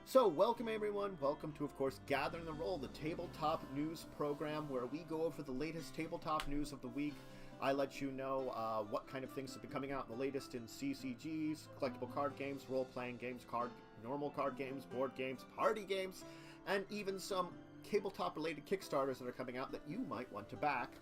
So, welcome everyone. Welcome to, of course, Gathering the Roll, the tabletop news program where we go over the latest tabletop news of the week. I let you know what kind of things have been coming out, the latest in CCGs, collectible card games, role-playing games, normal card games, board games, party games, and even some tabletop-related Kickstarters that are coming out that you might want to back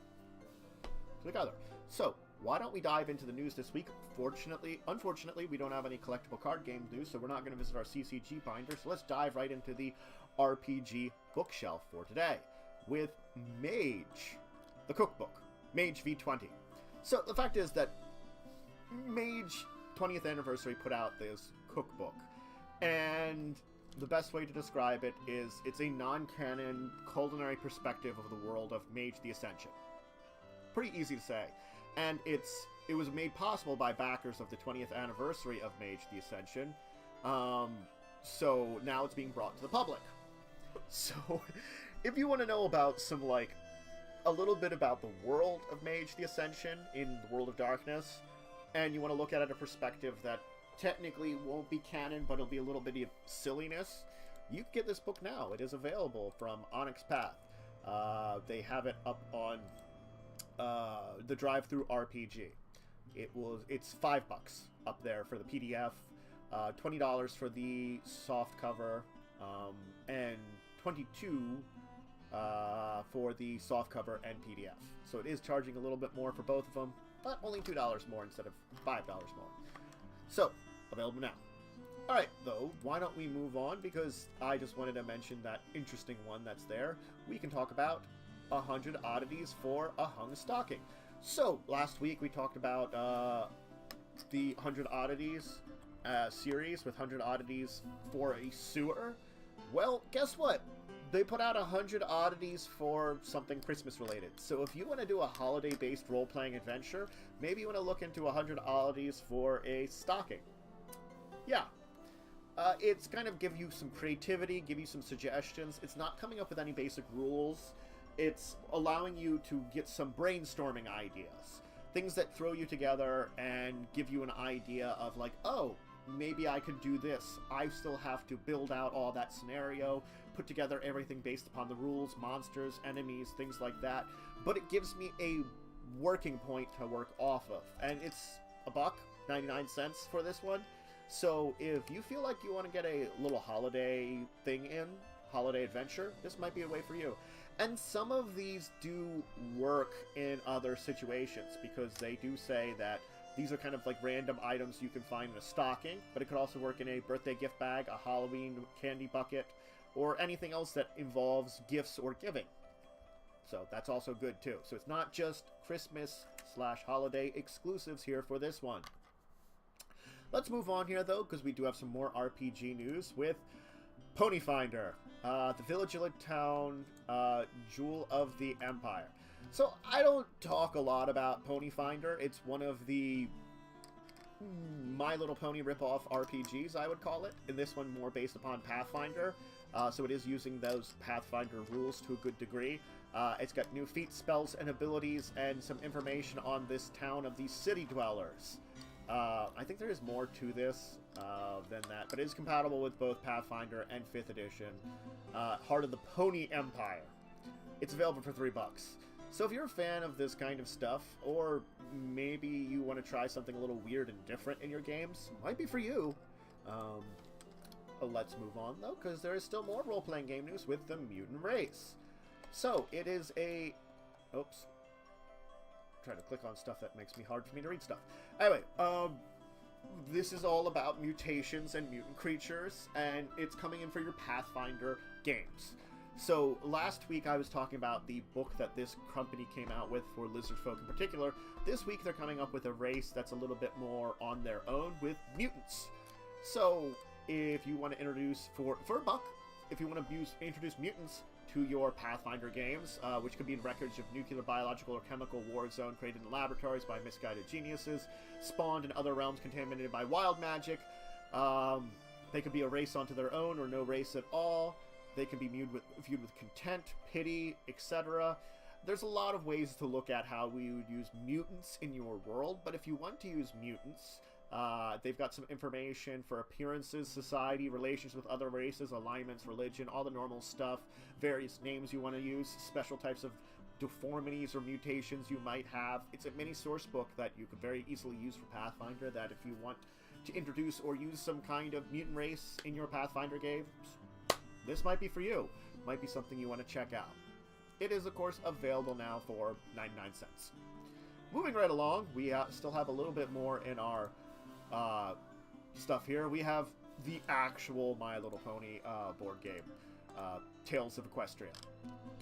together. So, why don't we dive into the news this week? Unfortunately, we don't have any collectible card game news, so we're not going to visit our CCG binder. So let's dive right into the RPG bookshelf for today with Mage, the cookbook, Mage V20. So the fact is that Mage 20th Anniversary put out this cookbook, and the best way to describe it is it's a non-canon culinary perspective of the world of Mage the Ascension. Pretty easy to say. And it was made possible by backers of the 20th anniversary of Mage the Ascension. So now it's being brought to the public. So if you want to know about a little bit about the world of Mage the Ascension in the World of Darkness, and you want to look at it a perspective that technically won't be canon, but it'll be a little bit of silliness, you can get this book now. It is available from Onyx Path. They have it up on the drive-through RPG. It's $5 up there for the PDF, $20 for the soft cover, and $22 for the soft cover and PDF. So it is charging a little bit more for both of them, but only $2 more instead of $5 more. So available now. All right, though, why don't we move on? Because I just wanted to mention that interesting one that's there. We can talk about 100 oddities for a hung stocking. So last week we talked about the 100 oddities series with 100 oddities for a sewer. Well, guess what? They put out 100 oddities for something Christmas related. So if you want to do a holiday based role-playing adventure, maybe you want to look into 100 oddities for a stocking. Yeah. It's kind of give you some creativity, give you some suggestions. It's not coming up with any basic rules. It's allowing you to get some brainstorming ideas. Things that throw you together and give you an idea of like, oh, maybe I could do this. I still have to build out all that scenario, put together everything based upon the rules, monsters, enemies, things like that. But it gives me a working point to work off of. And it's $1.99 for this one. So if you feel like you want to get a little holiday thing in, holiday adventure, this might be a way for you. And some of these do work in other situations, because they do say that these are kind of like random items you can find in a stocking, but it could also work in a birthday gift bag, a Halloween candy bucket, or anything else that involves gifts or giving. So that's also good too. So it's not just Christmas/holiday exclusives here for this one. Let's move on here though, because we do have some more RPG news with Pony Finder, the Village Town Jewel of the Empire. So I don't talk a lot about Pony Finder. It's one of the My Little Pony ripoff RPGs, I would call it. And this one more based upon Pathfinder. So it is using those Pathfinder rules to a good degree. It's got new feats, spells, and abilities, and some information on this town of the city dwellers. I think there is more to this than that, but it is compatible with both Pathfinder and 5th edition. Heart of the Pony Empire. It's available for $3. So if you're a fan of this kind of stuff, or maybe you want to try something a little weird and different in your games, might be for you. Let's move on though, because there is still more role-playing game news with the Mutant Race. So it is a... Oops. Try to click on stuff that makes me hard for me to read stuff. Anyway, this is all about mutations and mutant creatures, and it's coming in for your Pathfinder games. So last week I was talking about the book that this company came out with for lizard folk in particular. This week they're coming up with a race that's a little bit more on their own with mutants. So if you want to introduce, for $1, if you want to introduce mutants to your Pathfinder games, which could be in records of nuclear, biological, or chemical war zone created in laboratories by misguided geniuses, spawned in other realms contaminated by wild magic. They could be a race onto their own or no race at all. They can be viewed with contempt, pity, etc. There's a lot of ways to look at how we would use mutants in your world, but if you want to use mutants, They've got some information for appearances, society, relations with other races, alignments, religion, all the normal stuff, various names you want to use, special types of deformities or mutations you might have. It's a mini source book that you could very easily use for Pathfinder, that if you want to introduce or use some kind of mutant race in your Pathfinder games, this might be for you. Might be something you want to check out. It is, of course, available now for 99 cents. Moving right along, we still have a little bit more in our stuff here. We have the actual My Little Pony board game, Tales of Equestria.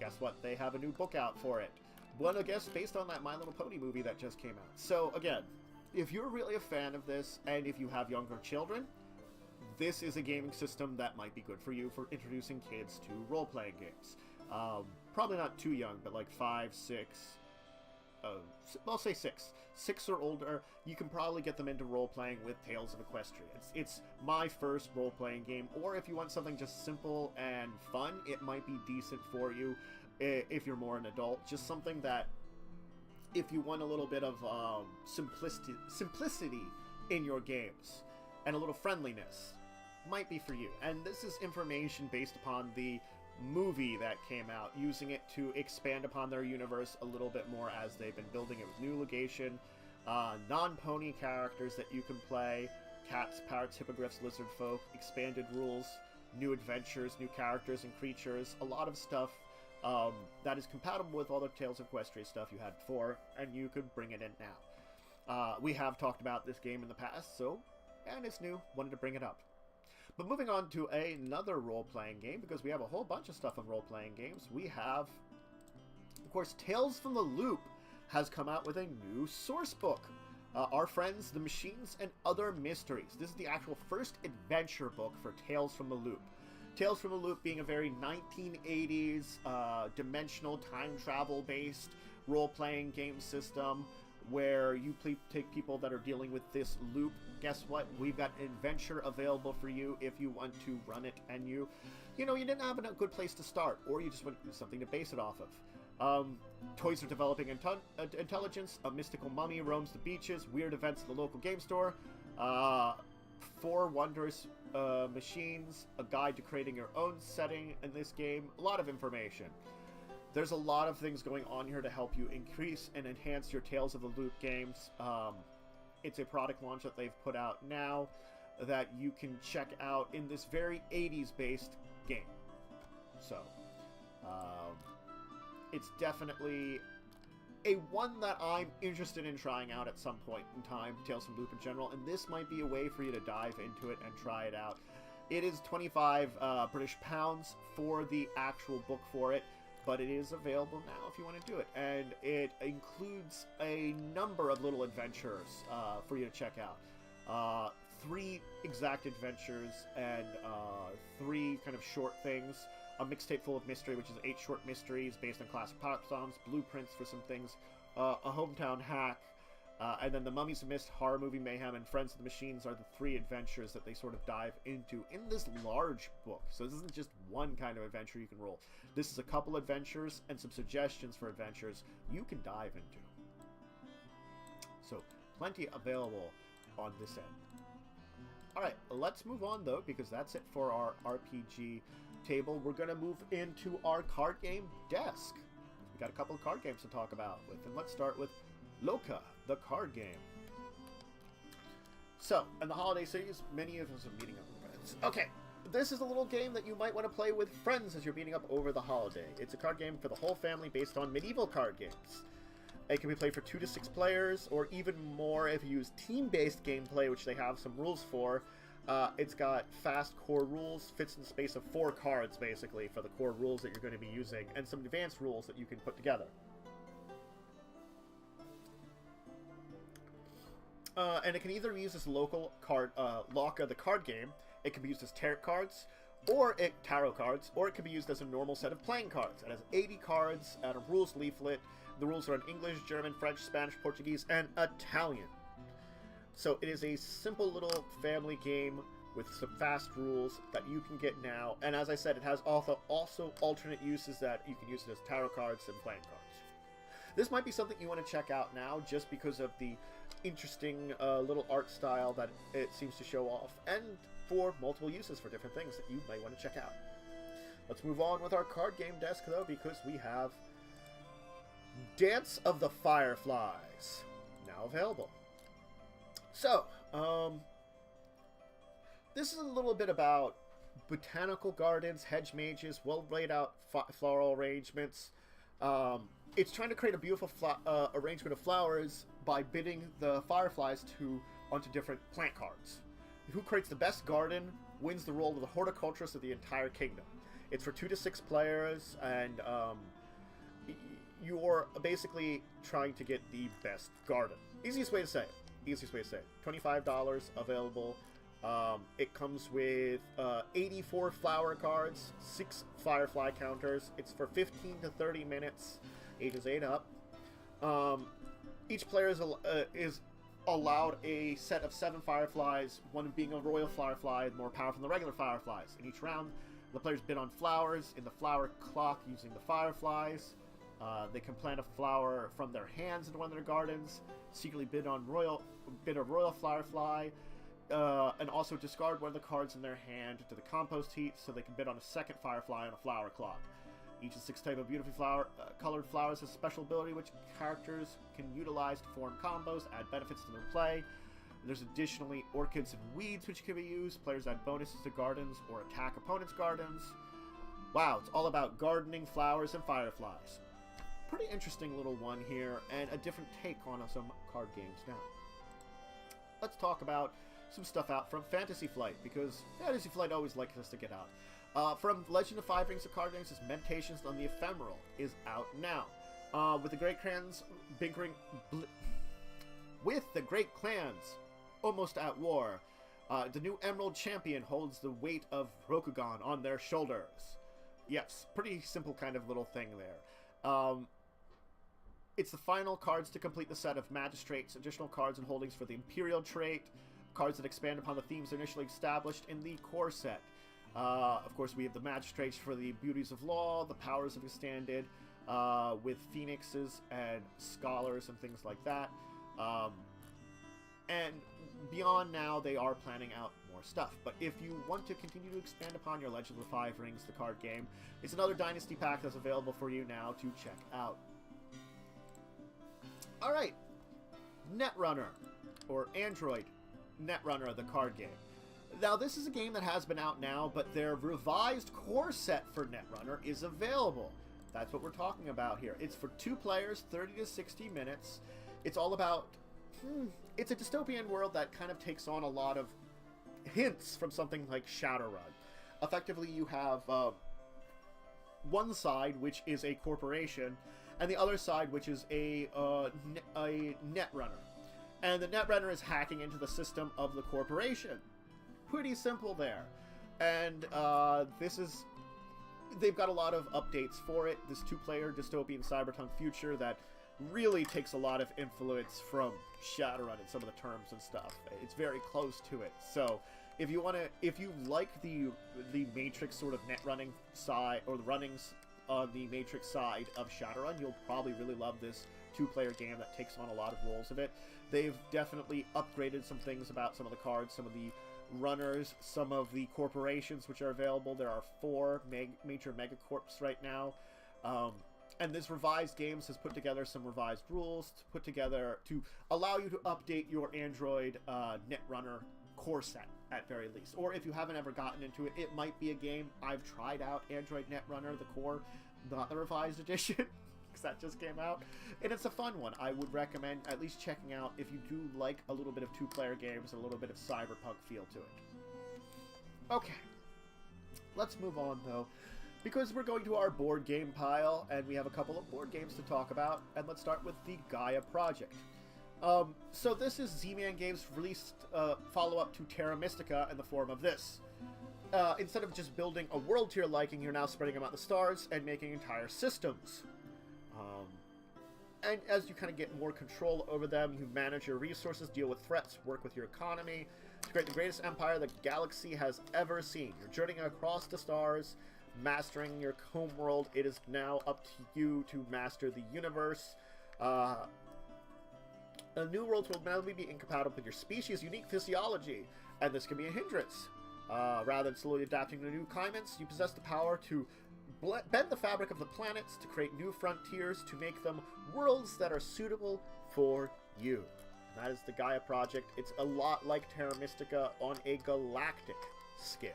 Guess what? They have a new book out for it. One, I guess, based on that My Little Pony movie that just came out. So, again, if you're really a fan of this, and if you have younger children, this is a gaming system that might be good for you for introducing kids to role-playing games. Probably not too young, but like 5, 6... I'll say 6. 6 or older, you can probably get them into role-playing with Tales of Equestria. It's my first role-playing game, or if you want something just simple and fun, it might be decent for you if you're more an adult. Just something that, if you want a little bit of simplicity in your games, and a little friendliness, might be for you. And this is information based upon the movie that came out, using it to expand upon their universe a little bit more as they've been building it with new location, non-pony characters that you can play, cats, parrots, hippogriffs, lizard folk, expanded rules, new adventures, new characters and creatures, a lot of stuff that is compatible with all the Tales of Equestria stuff you had before, and you could bring it in now. We have talked about this game in the past, and it's new, wanted to bring it up. But moving on to another role-playing game, because we have a whole bunch of stuff on role-playing games, we have, of course, Tales from the Loop has come out with a new source book. Our Friends, the Machines, and Other Mysteries. This is the actual first adventure book for Tales from the Loop. Tales from the Loop being a very 1980s, dimensional, time travel-based role-playing game system, where you take people that are dealing with this loop. Guess what? We've got an adventure available for you if you want to run it, and you didn't have a good place to start, or you just want something to base it off of. Toys are developing intelligence, a mystical mummy roams the beaches, weird events at the local game store, 4 wondrous machines, a guide to creating your own setting in this game, a lot of information. There's a lot of things going on here to help you increase and enhance your Tales of the Loop games. It's a product launch that they've put out now that you can check out in this very 80s-based game. So, it's definitely a one that I'm interested in trying out at some point in time, Tales from the Loop in general, and this might be a way for you to dive into it and try it out. It is 25 British pounds for the actual book for it, but it is available now if you want to do it. And it includes a number of little adventures for you to check out. 3 exact adventures and 3 kind of short things. A mixtape full of mystery, which is 8 short mysteries based on classic pop songs, blueprints for some things, a hometown hack, and then the Mummies of Mist, Horror Movie Mayhem, and Friends of the Machines are the 3 adventures that they sort of dive into in this large book. So this isn't just one kind of adventure you can roll. This is a couple adventures and some suggestions for adventures you can dive into. So, plenty available on this end. Alright, let's move on though, because that's it for our RPG table. We're going to move into our card game desk. We got a couple of card games to talk about with, and let's start with Loka, the card game. So, in the holiday series, many of us are meeting up with friends. Okay, this is a little game that you might want to play with friends as you're meeting up over the holiday. It's a card game for the whole family based on medieval card games. It can be played for 2 to 6 players, or even more if you use team-based gameplay, which they have some rules for. It's got fast core rules, fits in the space of 4 cards, basically, for the core rules that you're going to be using, and some advanced rules that you can put together. And it can either be used as local card, loka, the card game. It can be used as tarot cards, or tarot cards, or it can be used as a normal set of playing cards. It has 80 cards and a rules leaflet. The rules are in English, German, French, Spanish, Portuguese, and Italian. So it is a simple little family game with some fast rules that you can get now. And as I said, it has also alternate uses that you can use it as tarot cards and playing cards. This might be something you want to check out now just because of the interesting little art style that it seems to show off, and for multiple uses for different things that you might want to check out. Let's move on with our card game desk, though, because we have Dance of the Fireflies now available. So, this is a little bit about botanical gardens, hedge mages, well laid out floral arrangements. It's trying to create a beautiful arrangement of flowers by bidding the fireflies onto different plant cards. Who creates the best garden wins the role of the horticulturist of the entire kingdom. It's for 2 to 6 players, and you're basically trying to get the best garden. Easiest way to say it. $25 available. It comes with 84 flower cards, 6 firefly counters. It's for 15 to 30 minutes, ages 8 up. Each player is allowed a set of 7 fireflies, one being a royal firefly, more powerful than the regular fireflies. In each round, the players bid on flowers in the flower clock using the fireflies. They can plant a flower from their hands into one of their gardens, secretly bid a royal firefly, and also discard one of the cards in their hand to the compost heap, so they can bid on a second firefly on a flower clock. Each of 6 types of beautifully colored flowers has a special ability which characters can utilize to form combos, add benefits to their play. There's additionally orchids and weeds which can be used. Players add bonuses to gardens or attack opponents' gardens. Wow, it's all about gardening, flowers, and fireflies. Pretty interesting little one here, and a different take on some card games now. Let's talk about some stuff out from Fantasy Flight, because Fantasy Flight always likes us to get out. From Legend of Five Rings of Card Games, Meditations on the Ephemeral is out now. With the Great Clans almost at war, the new Emerald Champion holds the weight of Rokugan on their shoulders. Yes, pretty simple kind of little thing there. It's the final cards to complete the set of Magistrates, additional cards and holdings for the Imperial trait, cards that expand upon the themes initially established in the core set. Of course, we have the Magistrates for the Beauties of Law, the Powers of Extended, with Phoenixes and Scholars and things like that. And beyond now, they are planning out more stuff. But if you want to continue to expand upon your Legend of the Five Rings, the card game, it's another Dynasty pack that's available for you now to check out. Alright, Netrunner, or Android Netrunner, the card game. Now, this is a game that has been out now, but their revised core set for Netrunner is available. That's what we're talking about here. It's for 2 players, 30 to 60 minutes. It's all about... it's a dystopian world that kind of takes on a lot of hints from something like Shadowrun. Effectively, you have one side, which is a corporation, and the other side, which is a Netrunner. And the Netrunner is hacking into the system of the corporation. Pretty simple there. And they've got a lot of updates for it. This 2-player dystopian cyberpunk future that really takes a lot of influence from Shadowrun and some of the terms and stuff. It's very close to it. So if you like the Matrix sort of net running side, or the runnings on the Matrix side of Shadowrun, you'll probably really love this 2-player game that takes on a lot of roles of it. They've definitely upgraded some things about some of the cards, some of the runners, some of the corporations which are available. There are 4 major megacorps right now. And this revised games has put together some revised rules to allow you to update your Android Netrunner core set, at very least. Or if you haven't ever gotten into it, it might be a game. I've tried out Android Netrunner, the core, not the revised edition, because that just came out. And it's a fun one. I would recommend at least checking out if you do like a little bit of 2-player games and a little bit of cyberpunk feel to it. Okay. Let's move on, though, because we're going to our board game pile, and we have a couple of board games to talk about, and let's start with the Gaia Project. So this is Z-Man Games' released follow-up to Terra Mystica in the form of this. Instead of just building a world to your liking, you're now spreading them out the stars and making entire systems. And as you kind of get more control over them, you manage your resources, deal with threats, work with your economy, to create the greatest empire the galaxy has ever seen. You're journeying across the stars, mastering your homeworld. It is now up to you to master the universe. New worlds will inevitably be incompatible with your species' unique physiology, and this can be a hindrance. Rather than slowly adapting to new climates, you possess the power to bend the fabric of the planets to create new frontiers to make them worlds that are suitable for you. And that is the Gaia Project. It's a lot like Terra Mystica on a galactic scale.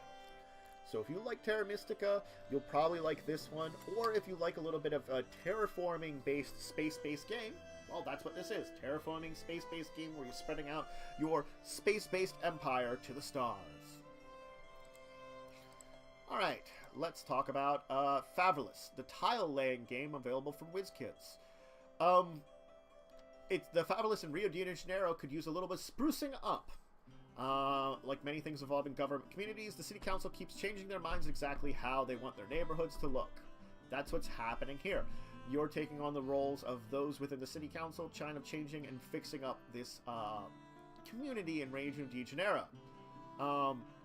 So if you like Terra Mystica, you'll probably like this one. Or if you like a little bit of a terraforming-based, space-based game, well, that's what this is. Terraforming, space-based game where you're spreading out your space-based empire to the stars. Alright, let's talk about Fabulous, the tile-laying game available from WizKids. The Fabulous in Rio de Janeiro could use a little bit of sprucing up. Like many things involving government communities, the city council keeps changing their minds exactly how they want their neighborhoods to look. That's what's happening here. You're taking on the roles of those within the city council, trying to changing and fixing up this community in Rio de Janeiro.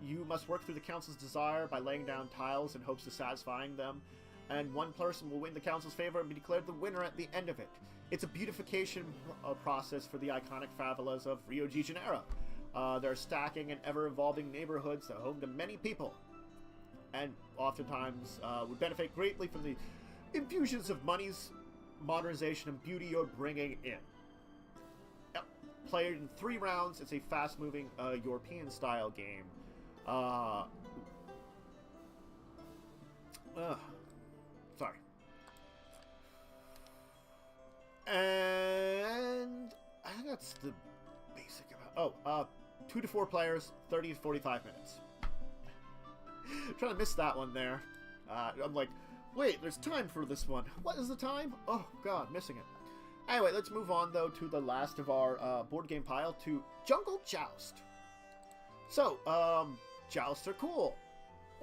You must work through the council's desire by laying down tiles in hopes of satisfying them, and one person will win the council's favor and be declared the winner at the end of it. It's a beautification process for the iconic favelas of Rio de Janeiro. They're stacking and ever-evolving neighborhoods that are home to many people, and oftentimes would benefit greatly from the infusions of money's modernization and beauty you're bringing in. Yep. Played in 3 rounds, it's a fast-moving European-style game. Sorry. And I think that's the basic about. 2 to 4 players, 30 to 45 minutes. Trying to miss that one there. I'm like, wait, there's time for this one. What is the time? Oh god, missing it. Anyway, let's move on though to the last of our board game pile, to Jungle Joust. So, jousts are cool.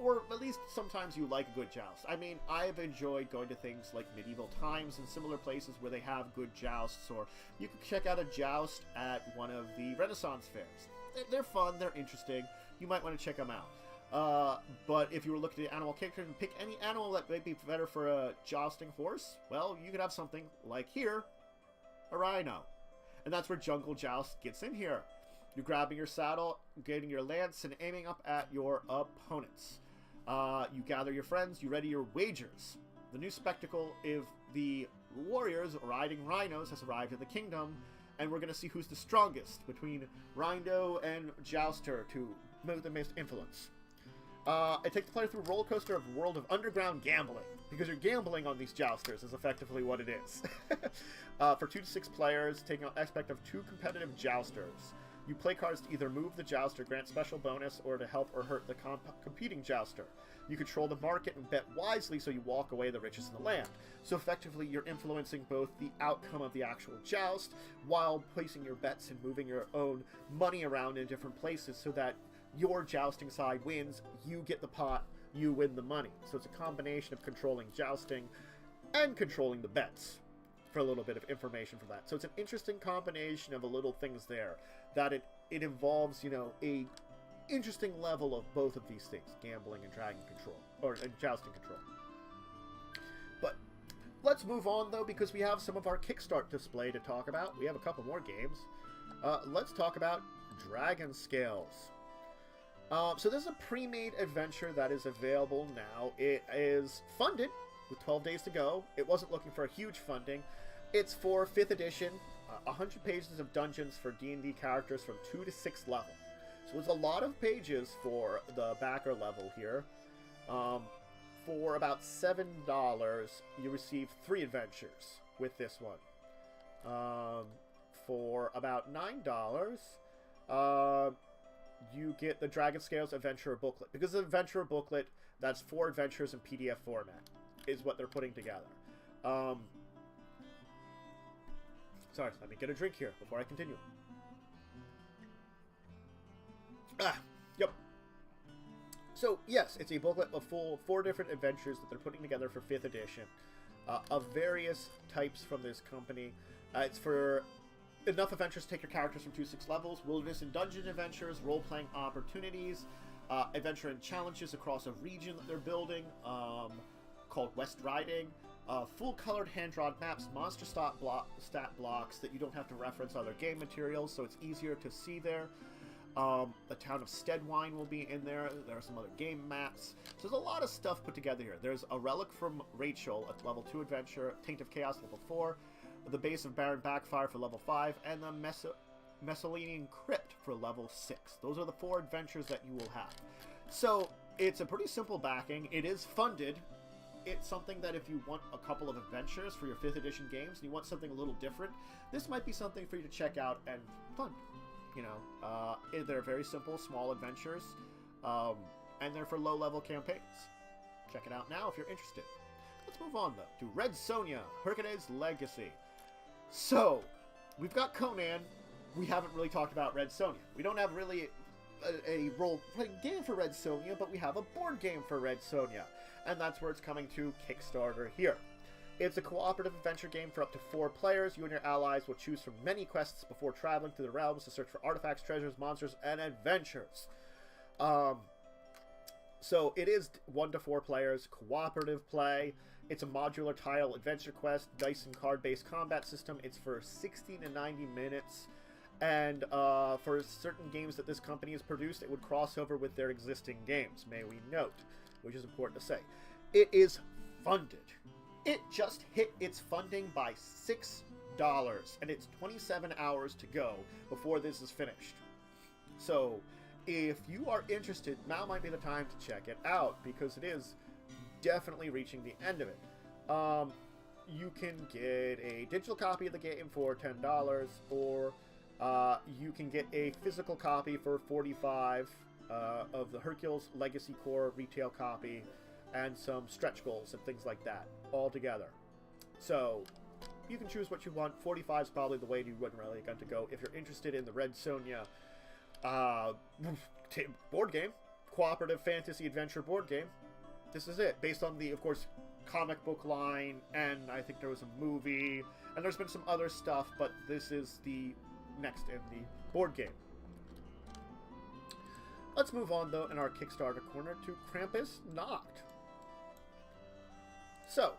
Or at least sometimes you like a good joust. I mean, I've enjoyed going to things like Medieval Times and similar places where they have good jousts, or you can check out a joust at one of the Renaissance fairs. They're fun, they're interesting, you might want to check them out. But if you were looking at animal characters and pick any animal that might be better for a jousting horse, well, you could have something like here, a rhino. And that's where Jungle Joust gets in here. You're grabbing your saddle, getting your lance, and aiming up at your opponents. You gather your friends, you ready your wagers. The new spectacle of the warriors riding rhinos has arrived in the kingdom, and we're going to see who's the strongest between Rhino and Jouster to make the most influence. It takes the player through a roller coaster of a world of underground gambling, because you're gambling on these jousters is effectively what it is. For 2 to 6 players, taking on aspect of 2 competitive jousters. You play cards to either move the jouster, grant special bonus, or to help or hurt the competing jouster. You control the market and bet wisely so you walk away the richest in the land. So effectively, you're influencing both the outcome of the actual joust, while placing your bets and moving your own money around in different places so that your jousting side wins, you get the pot, you win the money. So it's a combination of controlling jousting and controlling the bets, for a little bit of information from that. So it's an interesting combination of a little things there, that it involves, you know, a interesting level of both of these things, gambling and dragon control, or and jousting control. But let's move on though, because we have some of our Kickstart display to talk about. We have a couple more games. Let's talk about Dragon Scales. So this is a pre-made adventure that is available now. It is funded with 12 days to go. It wasn't looking for a huge funding. It's for 5th edition, 100 pages of dungeons for D&D characters from 2 to 6 level. So it's a lot of pages for the backer level here. For about $7, you receive 3 adventures with this one. For about $9, you get the Dragon Scales Adventurer Booklet. Because the Adventurer Booklet, that's 4 adventures in PDF format, is what they're putting together. Sorry, let me get a drink here before I continue. Yep. So, yes, it's a booklet of full 4 different adventures that they're putting together for 5th edition, of various types from this company. It's for enough adventures to take your characters from 2 to 6 levels, wilderness and dungeon adventures, role-playing opportunities, adventure and challenges across a region that they're building, called West Riding, full-colored hand-drawn maps, monster stat blocks that you don't have to reference other game materials, so it's easier to see there. The town of Steadwine will be in there. There are some other game maps. So there's a lot of stuff put together here. There's a relic from Rachel at level 2 adventure, Taint of Chaos level 4, the base of Baron Backfire for level 5, and the Messalinian Crypt for level 6. Those are the 4 adventures that you will have. So it's a pretty simple backing. It is funded. It's something that if you want a couple of adventures for your 5th edition games and you want something a little different, this might be something for you to check out and fund. You know, they're very simple, small adventures, and they're for low-level campaigns. Check it out now if you're interested. Let's move on, though, to Red Sonja, Hercules Legacy. So, we've got Conan. We haven't really talked about Red Sonja. We don't have really a role-playing game for Red Sonja, but we have a board game for Red Sonja. And that's where it's coming to Kickstarter here. It's a cooperative adventure game for up to 4 players. You and your allies will choose from many quests before traveling through the realms to search for artifacts, treasures, monsters, and adventures. So it is 1 to 4 players, cooperative play. It's a modular tile adventure quest, dice and card-based combat system. It's for 60 to 90 minutes. And for certain games that this company has produced, it would cross over with their existing games, may we note, which is important to say. It is funded. It just hit its funding by $6, and it's 27 hours to go before this is finished. So, if you are interested, now might be the time to check it out, because it is definitely reaching the end of it. You can get a digital copy of the game for $10, or you can get a physical copy for $45 of the Hercules Legacy Core retail copy, and some stretch goals and things like that all together. So you can choose what you want. 45 is probably the way you would really going to go if you're interested in the Red Sonja board game, cooperative fantasy adventure board game. This is it, based on the, of course, comic book line, and I think there was a movie, and there's been some other stuff, but this is the next in the board game. Let's move on, though, in our Kickstarter corner to Krampus Knocked. So,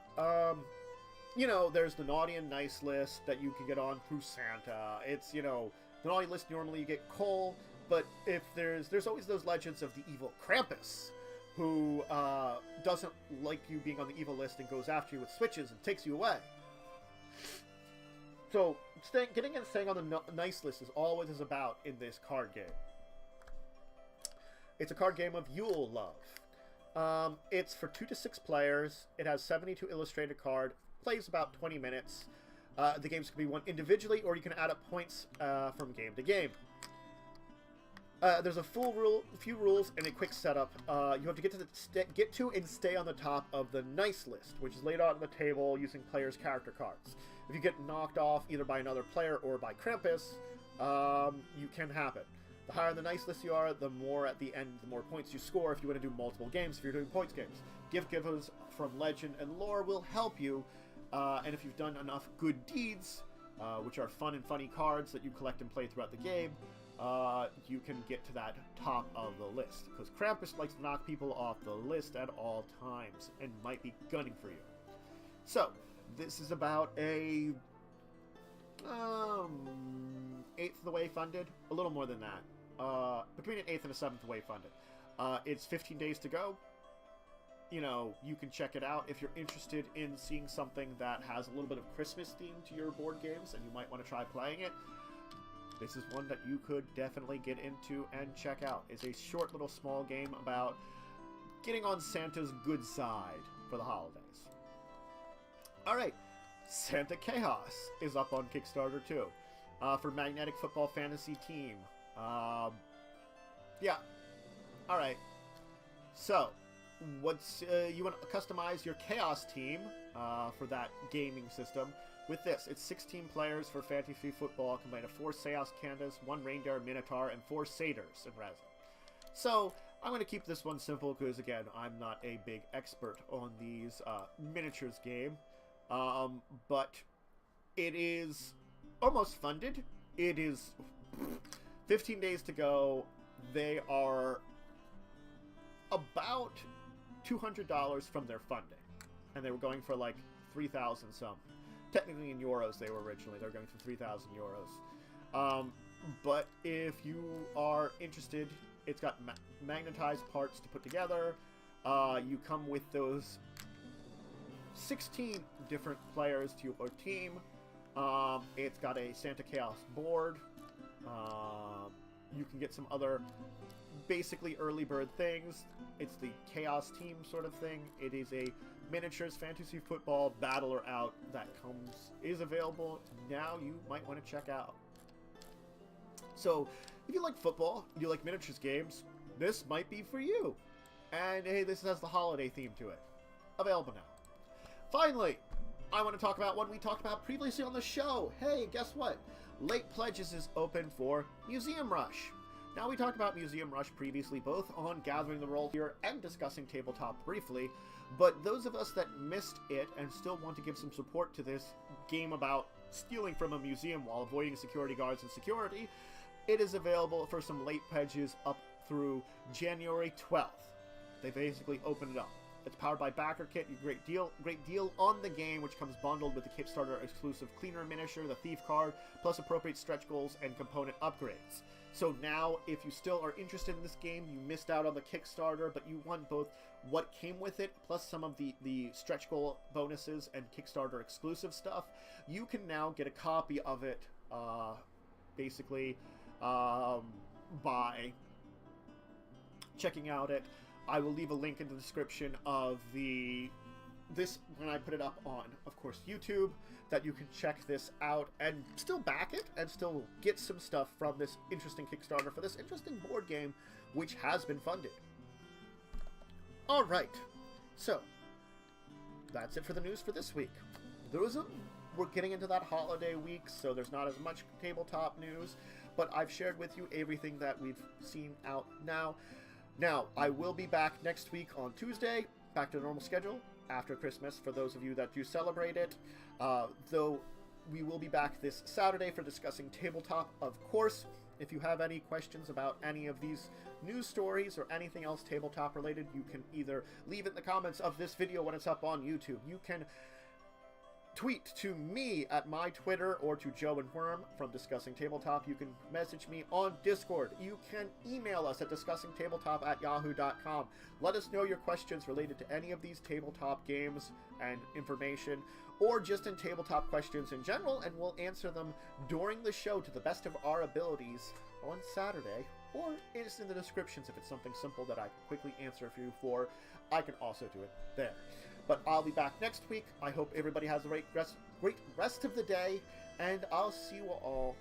you know, there's the naughty and nice list that you can get on through Santa. It's, you know, the naughty list, normally you get coal, but if there's always those legends of the evil Krampus, who doesn't like you being on the evil list and goes after you with switches and takes you away. So, getting and staying on the nice list is all it is about in this card game. It's a card game of Yule Love. It's for 2 to 6 players. It has 72 illustrated card. Plays about 20 minutes. The games can be won individually, or you can add up points from game to game. There's a few rules and a quick setup. You have to get to and stay on the top of the nice list, which is laid out on the table using players' character cards. If you get knocked off either by another player or by Krampus, you can happen. The higher on the nice list you are, the more at the end, the more points you score if you want to do multiple games, if you're doing points games. Gift givers from Legend and Lore will help you, and if you've done enough good deeds, which are fun and funny cards that you collect and play throughout the game, you can get to that top of the list. Because Krampus likes to knock people off the list at all times, and might be gunning for you. So, this is about a 1/8 of the way funded, a little more than that. Between an 1/8 and a 7th of the way funded. It's 15 days to go. You know, you can check it out if you're interested in seeing something that has a little bit of Christmas theme to your board games, and you might want to try playing it. This is one that you could definitely get into and check out. It's a short little small game about getting on Santa's good side for the holidays. Alright, Santa Chaos is up on Kickstarter too, for Magnetic Football Fantasy Team. Yeah. Alright. So, you want to customize your Chaos team for that gaming system with this. It's 16 players for Fantasy Football, combined of 4 Chaos Candas, 1 Reindeer Minotaur, and 4 Satyrs in resin. So, I'm going to keep this one simple because, again, I'm not a big expert on these miniatures game. But it is almost funded. It is 15 days to go. They are about $200 from their funding. and they were going for like 3,000 some. Technically in euros they were originally. They're going for 3,000 euros. But if you are interested, it's got magnetized parts to put together. You come with those 16 different players to your team. It's got a Santa Chaos board. You can get some other basically early bird things. It's the Chaos team sort of thing. It is a miniatures fantasy football battler out that is available now. You might want to check out. So if you like football, you like miniatures games, this might be for you. And hey, this has the holiday theme to it. Available now. Finally, I want to talk about one we talked about previously on the show. Hey, guess what? Late Pledges is open for Museum Rush. Now, we talked about Museum Rush previously, both on Gathering the Roll here and discussing Tabletop briefly, but those of us that missed it and still want to give some support to this game about stealing from a museum while avoiding security guards and security, it is available for some late pledges up through January 12th. They basically opened it up. It's powered by Backer Kit, a great deal on the game, which comes bundled with the Kickstarter exclusive Cleaner miniature, the Thief card, plus appropriate stretch goals and component upgrades. So now, if you still are interested in this game, you missed out on the Kickstarter, but you want both what came with it, plus some of the stretch goal bonuses and Kickstarter exclusive stuff, you can now get a copy of it, basically, by checking out it. I will leave a link in the description of this when I put it up on, of course, YouTube, that you can check this out and still back it and still get some stuff from this interesting Kickstarter for this interesting board game, which has been funded. All right, so that's it for the news for this week. We're getting into that holiday week, so there's not as much tabletop news, but I've shared with you everything that we've seen out now. Now, I will be back next week on Tuesday, back to the normal schedule, after Christmas, for those of you that do celebrate it. Though we will be back this Saturday for discussing Tabletop, of course. If you have any questions about any of these news stories or anything else Tabletop related, you can either leave it in the comments of this video when it's up on YouTube. You can tweet to me at my Twitter or to Joe and Worm from Discussing Tabletop. You can message me on Discord. You can email us at discussingtabletop@yahoo.com. Let us know your questions related to any of these tabletop games and information, or just in tabletop questions in general, and we'll answer them during the show to the best of our abilities on Saturday, or it's in the descriptions if it's something simple that I can quickly answer for you for. I can also do it there. But I'll be back next week. I hope everybody has a great rest of the day, and I'll see you all